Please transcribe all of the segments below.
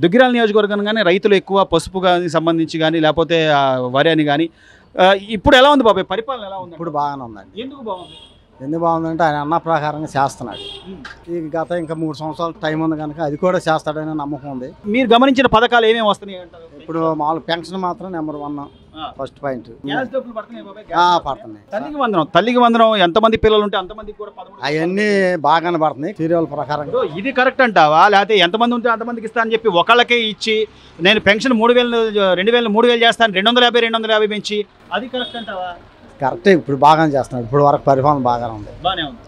దుగ్గిరాల నియోజకవర్గం గానీ రైతులు ఎక్కువ పసుపు గాని సంబంధించి గానీ లేకపోతే వరి అని గానీ ఇప్పుడు ఎలా ఉంది బాబాయ్ పరిపాలన ఎలా ఉంది? ఇప్పుడు బాగానే ఉందండి. ఎందుకు బాగుంది? ఎందుకు బాగుందంటే ఆయన అన్న ప్రకారంగా చేస్తున్నాడు. ఈ గత ఇంకా 3 సంవత్సరాలు టైం ఉంది కనుక అది కూడా చేస్తాడనే నమ్మకం ఉంది. మీరు గమనించిన పథకాలు ఏమేమి వస్తున్నాయి అంటారు? ఇప్పుడు మామూలు పెన్షన్ మాత్రం నెంబర్ 1 ఫస్ట్ పాయింట్ పడుతున్నాయి. తల్లికి వందనం ఎంతమంది పిల్లలు ఉంటే అంతమందికి కూడా అవన్నీ బాగానే పడుతున్నాయి సీరియల్ ప్రకారంగా. ఇది కరెక్ట్ అంటావా లేకపోతే ఎంతమంది ఉంటే అంతమందికి ఇస్తా అని చెప్పి ఒకళ్ళకే ఇచ్చి నేను పెన్షన్ 3000 2000 3000 చేస్తాను 250 పెంచి అది కరెక్ట్ అంటావా? కరెక్టే, ఇప్పుడు బాగానే చేస్తున్నాడు. ఇప్పుడు వరకు పరిపాలన బాగానే ఉంది. బాగానే ఉంది.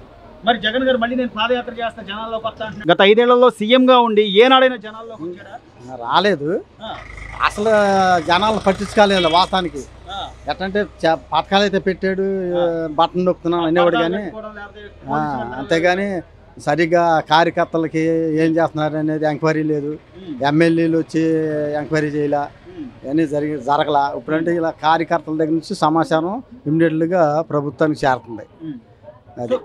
మరి జగన్ గారు మళ్ళీ నేను పాదయాత్ర చేస్తాను జనాల్లోకి వస్తా అంటున్నారు. గత 5 ఏళ్లలో సీఎంగా ఉండి ఏనాడైనా జనాల్లోకి వచ్చాడా? రాలేదు. అసలు జనాలను పట్టించుకోలేదు వాస్తవానికి. ఎట్లంటే పథకాలు అయితే పెట్టాడు, బటన్ నొక్కుతున్నాం అనేవాడు కానీ అంతేగాని సరిగ్గా కార్యకర్తలకి ఏం చేస్తున్నారు అనేది ఎంక్వైరీ లేదు. ఎమ్మెల్యేలు వచ్చి ఎంక్వైరీ చేయలే, ఇవన్నీ జరగలా. ఇప్పుడంటే ఇలా కార్యకర్తల దగ్గర నుంచి సమాచారం ఇమ్మీడియట్గా ప్రభుత్వానికి చేరుతుంది.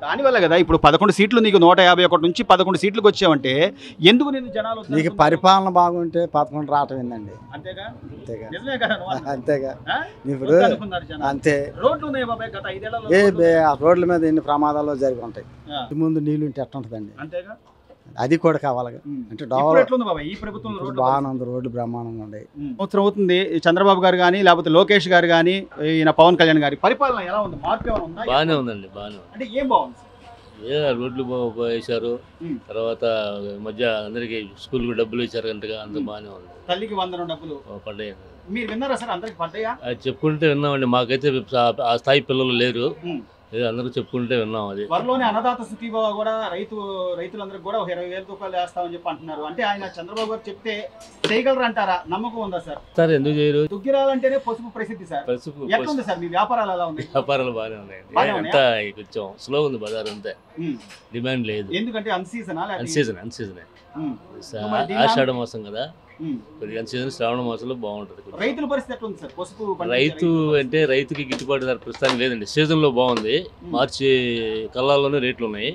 దానివల్ల కదా ఇప్పుడు 11 సీట్లు నీకు 151 నుంచి 11 సీట్లకు వచ్చావంటే ఎందుకు నేను జనాలు నీకు పరిపాలన బాగుంటే 11 రావటం ఏందండి? అంతేగా అంతేగా ఇప్పుడు అంతే. ఆ రోడ్ల మీద ఎన్ని ప్రమాదాలు జరిగి ఉంటాయి. ముందు నీళ్ళు ఉంటే ఎట్లా ఉంటుందండి? అంతేగా, అది కూడా కావాలి. అంటే బాగానే ఉంది, రోడ్లు బ్రహ్మాండంగా ఉన్నాయి. సంవత్సరం అవుతుంది చంద్రబాబు గారు కానీ లేకపోతే లోకేష్ గారు కానీ ఈయన పవన్ కళ్యాణ్ గారి పరిపాలన ఎలా ఉంది? మార్పు ఏమైనా ఉందా? బాగానే ఉందండి, బాగానే ఉంది. అంటే ఏం బాగుంది? రోడ్లు వేశారు, తర్వాత మధ్య అందరికి స్కూల్ కు డబ్బులు ఇచ్చారు గంటగా, అంత బాగానే ఉంది. తల్లికి 100 డబ్బులు పడ్డాయి. మీరు విన్నారా సార్? అందరికి పడ్డాయా? చెప్పుకుంటే విన్నామండి, మాకైతే ఆ స్థాయి పిల్లలు లేరు, అందరూ చెప్పుకుంటే విన్నాం. అది త్వరలోనే అన్నదాత సుఖీభావ కూడా రైతులందరికీ కూడా 20,000 రూపాయలు వేస్తామని చెప్పి అంటున్నారు. అంటే ఆయన చంద్రబాబు గారు చెప్తే చేయగలరు అంటారా? నమ్మకం ఉందా సార్? సార్ ఎందుకు చేయరు? దుగ్గిరాలంటేనే పసుపు ప్రసిద్ధి సార్. పసుపు ఎట్లుంది సార్ మీ వ్యాపారాలు ఎలా ఉన్నాయి? వ్యాపారాలు బాగానే ఉన్నాయండి, అంతా కొంచెం స్లో ఉంది బజార్, అంతే డిమాండ్ లేదు. ఎందుకంటే అన్సీజన్ ఆషాఢ మాసం కదా, కొద్దిగా అన్సీజన్ శ్రావణ మాసంలో బాగుంటుంది. రైతుల పరిస్థితి ఎట్లా ఉంది సార్? పసుపు రైతు అంటే రైతుకి గిట్టుబాటు ధర ప్రస్తుతానికి లేదండి. సీజన్ లో బాగుంది, మార్చి కల్లాల్లోనే రేట్లు ఉన్నాయి.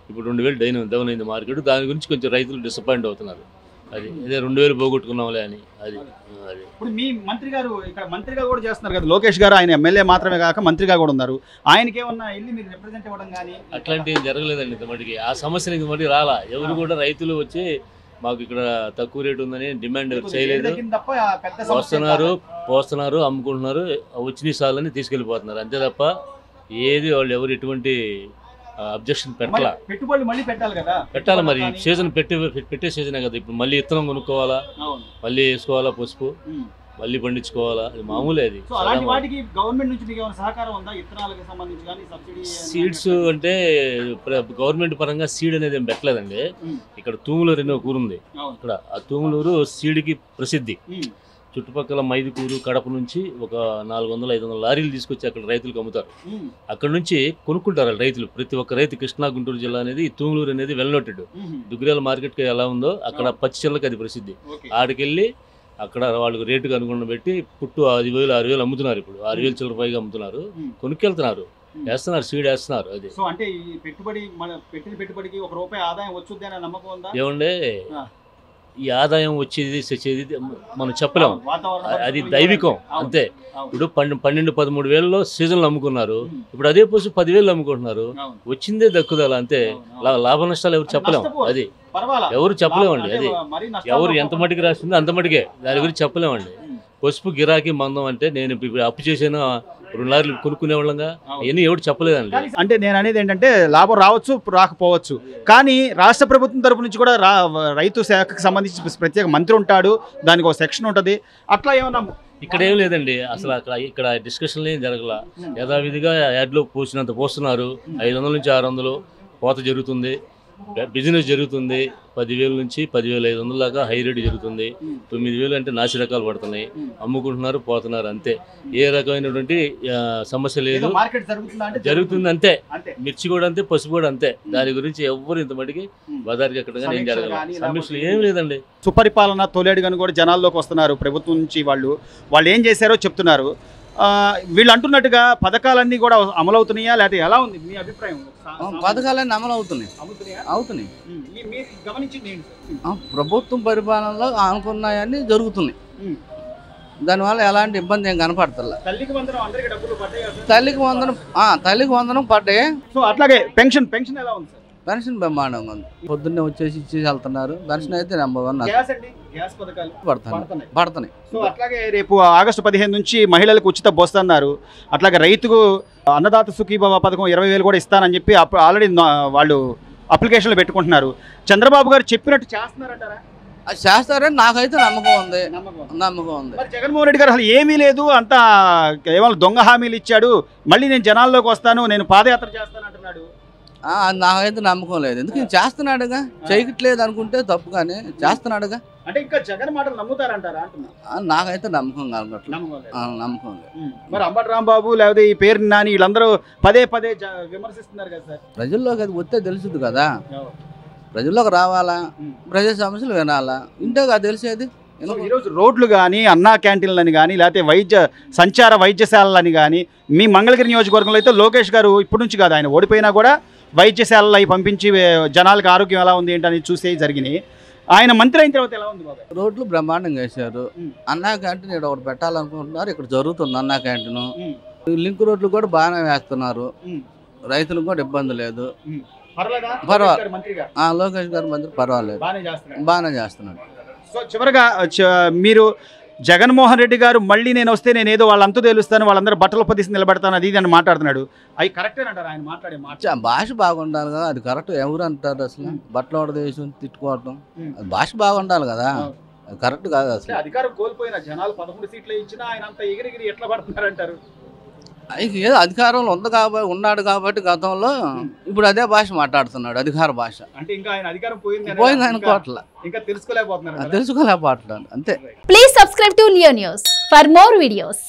ఇప్పుడు 2000 డౌన్ అయింది మార్కెట్. దాని గురించి కొంచెం రైతులు డిసప్పాయింట్ అవుతున్నారు. అది ఇదే 2000 పోగొట్టుకున్నాంలే అని. అది ఇప్పుడు మీ మంత్రి గారు ఇక్కడ మంత్రిగా కూడా చేస్తున్నారు కదా లోకేష్ గారు, ఆయన ఎమ్మెల్యే మాత్రమే కాక మంత్రిగా కూడా ఉన్నారు. ఆయనకి ఏమన్నా వెళ్ళి మీరు రిప్రజెంట్ ఇవ్వడం కానీ అట్లాంటివి జరగలేదండి ఇంతమటికి. ఆ సమస్యలు ఇంతమటికి రాలా. ఎవరు కూడా రైతులు వచ్చి మాకు ఇక్కడ తక్కువ రేటు ఉందని డిమాండ్ చేయలేదు. పోస్తున్నారు, అమ్ముకుంటున్నారు, వచ్చిన సార్లని తీసుకెళ్ళిపోతున్నారు, అంతే తప్ప ఏది వాళ్ళు ఎవరు ఎటువంటి అబ్జెక్షన్ పెట్టాలా. పెట్టుబడులు మళ్ళీ పెట్టాలి కదా, పెట్టాలి. మరి సీజన్ పెట్టే సీజనే కదా. ఇప్పుడు మళ్ళీ విత్తనం కొనుక్కోవాలా, మళ్ళీ వేసుకోవాలా, పసుపు మళ్ళీ పండించుకోవాలా, అది మామూలే. అది సీడ్స్ అంటే గవర్నమెంట్ పరంగా సీడ్ అనేది ఏం పెట్టలేదండి. ఇక్కడ తూములూరు అనే ఊరు ఉంది. ఇక్కడ ఆ తూములూరు సీడ్కి ప్రసిద్ధి. చుట్టుపక్కల మైదుకూరు, కడప నుంచి ఒక 400-500 లారీలు తీసుకొచ్చి అక్కడ రైతులకు అమ్ముతారు. అక్కడ నుంచి కొనుక్కుంటారు రైతులు. ప్రతి ఒక్క రైతు కృష్ణా గుంటూరు జిల్లా అనేది తూములూరు అనేది వెల్ నోటెడ్. దుగ్గిరాల మార్కెట్కి ఎలా ఉందో అక్కడ పచ్చి చిల్లకి అది ప్రసిద్ధి. ఆడికెళ్ళి అక్కడ వాళ్ళకి రేటుకు అనుగుణం పెట్టి పుట్టు 5,000-6,000 అమ్ముతున్నారు. ఇప్పుడు 6,000 చిల్లర పైగా అమ్ముతున్నారు, కొనుక్కెళ్తున్నారు, వేస్తున్నారు, సీడ్ వేస్తున్నారు. అది అంటే ఈ పెట్టుబడికి ₹1 ఆదాయం వచ్చుద్ది అనే నమ్మకం ఉందా? ఏమంటే ఈ ఆదాయం వచ్చేది మనం చెప్పలేము, అది దైవికం అంతే. ఇప్పుడు 12-13 వేలలో సీజన్లు అమ్ముకున్నారు, ఇప్పుడు అదే పశు 10,000 అమ్ముకుంటున్నారు. వచ్చిందే దక్కుదల, అంతే. లాభ నష్టాలు ఎవరు చెప్పలేము, అది ఎవరు చెప్పలేమండి. అది ఎవరు ఎంత మటుకు రాస్తుందో అంత మటుకే, దాని గురించి చెప్పలేమండి. పసుపు గిరాకీ మందం అంటే నేను ఇప్పుడు అప్పు చేసిన 2 లారీలు కొనుక్కునే వాళ్ళంగా అవన్నీ ఎవరు చెప్పలేదండి. అంటే నేను అనేది ఏంటంటే లాభం రావచ్చు, రాకపోవచ్చు, కానీ రాష్ట్ర ప్రభుత్వం తరపు నుంచి కూడా రైతు శాఖకు సంబంధించి ప్రత్యేక మంత్రి ఉంటాడు, దానికి ఒక సెక్షన్ ఉంటుంది. అట్లా ఏమన్నా ఇక్కడ ఏం లేదండి అసలు. ఇక్కడ డిస్కషన్లు ఏం జరగల. యథావిధిగా యాడ్లో పోసినంత పోస్తున్నారు. 500 నుంచి 600 కోత జరుగుతుంది, బిజినెస్ జరుగుతుంది. 10,000 నుంచి 10,500 దాకా హై రేట్ జరుగుతుంది. 9,000 అంటే నాసి రకాలు పడుతున్నాయి, అమ్ముకుంటున్నారు, పోతున్నారు, అంతే. ఏ రకమైనటువంటి సమస్య లేదు, జరుగుతుంది అంతే. మిర్చి కూడా అంతే, పసుపు కూడా అంతే. దాని గురించి ఎవ్వరు ఇంత మటుకి బజార్కి ఎక్కడ ఏం జరగదు, సమస్యలు ఏం లేదండి. సుపరిపాలన తొలేడుగాను కూడా జనాల్లోకి వస్తున్నారు ప్రభుత్వం నుంచి. వాళ్ళు ఏం చేశారో చెప్తున్నారు. వీళ్ళు అంటున్నట్టుగా పథకాలన్నీ కూడా అమలవుతున్నాయా లేకపోతే ఎలా ఉంది మీ అభిప్రాయం? పథకాలన్నీ అమలు అవుతున్నాయి. మీరు గమనించింది ఏంటి సార్? ప్రభుత్వం పరిపాలనలో అనుకున్నాయన్నీ జరుగుతున్నాయి. దానివల్ల ఎలాంటి ఇబ్బంది ఏం కనపడతలే. తల్లికి వందనం అందరికీ డబ్బులు పడ్డాయి కదా? తల్లికి వందనం పడ్డాయి. సో అట్లాగే పెన్షన్ ఎలా ఉంది సార్? పెన్షన్ బ్రహ్మాండంగా ఉంది. పొద్దున్నే వచ్చేసి ఇచ్చేసి వెళ్తున్నారు. పెన్షన్ అయితే నెంబర్ 1 గ్యాస్ పథకాలు పడుతున్నాయి. సో అట్లాగే రేపు ఆగస్టు 15 నుంచి మహిళలకు ఉచిత బస్సు అన్నారు. అట్లాగే రైతుకు అన్నదాత సుఖీభవ పథకం 20,000 కూడా ఇస్తానని చెప్పి ఆల్రెడీ వాళ్ళు అప్లికేషన్లు పెట్టుకుంటున్నారు. చంద్రబాబు గారు చెప్పినట్టు చేస్తున్నారంటారా? అది చేస్తారని నాకైతే నమ్మకం ఉంది. జగన్మోహన్ రెడ్డి గారు అసలు ఏమీ లేదు, అంతా కేవలం దొంగ హామీలు ఇచ్చాడు, మళ్ళీ నేను జనాల్లోకి వస్తాను, నేను పాదయాత్ర చేస్తాను అంటున్నాడు. నాకైతే నమ్మకం లేదు. ఎందుకు చేస్తున్నాడుగా, చేయట్లేదు అనుకుంటే తప్పు, కానీ చేస్తున్నాడుగా. అంటే ఇంకా జగన్ మాటలు నమ్ముతారంటారా? నాకైతే నమ్మకం కలగట్లేదు. నమ్మకం లేదు. మరి అంబటి రాంబాబు లేకపోతే ఈ పేరు నాని వీళ్ళందరూ పదే విమర్శిస్తున్నారు కదా సార్. ప్రజల్లోకి అది వస్తే తెలుసుది కదా, ప్రజల్లోకి రావాలా, ప్రజా సమస్యలు వినాలా, ఇంటేగా తెలిసేది. ఈరోజు రోడ్లు కానీ, అన్నా క్యాంటీన్లని కానీ, లేకపోతే సంచార వైద్యశాలని కానీ, మీ మంగళగిరి నియోజకవర్గంలో అయితే లోకేష్ గారు ఇప్పటి నుంచి కాదు, ఆయన ఓడిపోయినా కూడా వైద్యశాలలు అవి పంపించి జనాలకు ఆరోగ్యం ఎలా ఉంది ఏంటని చూసే జరిగినాయి. ఆయన మంత్రి అయిన తర్వాత ఎలా ఉంది బాబా? రోడ్లు బ్రహ్మాండంగా వేశారు. అన్నా క్యాంటీన్ ఇక్కడ ఒకటి పెట్టాలనుకుంటున్నారు, ఇక్కడ జరుగుతుంది అన్నా క్యాంటీన్. లింక్ రోడ్లు కూడా బాగానే వేస్తున్నారు, రైతులకు కూడా ఇబ్బంది లేదు. లోకేష్ గారు మంత్రి పర్వాలేదు, బాగానే చేస్తున్నాడు. సో చివరిగా మీరు జగన్మోహన్ రెడ్డి గారు మళ్ళీ నేను వస్తే నేను ఏదో వాళ్ళంతా తెలుస్తాను, వాళ్ళందరూ బట్టలు పొదిసి నిలబెడతాను అది అని మాట్లాడుతున్నాడు. అవి కరెక్టే అంటారు ఆయన మాట్లాడే మాట? భాష బాగుండాలి కదా, అది కరెక్ట్. ఎవరు అంటారు అసలు బట్టలు వడదేశం తిట్టుకోవటం? అది భాష బాగుండాలి కదా, అది కరెక్ట్ కాదు అసలు. అధికారం కోల్పోయిన జనాలు 11 సీట్లు ఇచ్చినా ఆయన అంత ఎగిరిగిరి ఎట్లా పడుతున్నారు అంటారు? ఏదో అధికారంలో ఉన్నాడు కాబట్టి గతంలో, ఇప్పుడు అదే భాష మాట్లాడుతున్నాడు, అధికార భాష. అంటే ఇంకా ఆయన అధికారం పోయింది అనుకోవట్లా, ఇంకా తెలుసుకోలేకపోతున్నాడు అంతే. Please subscribe to Leo news for more videos.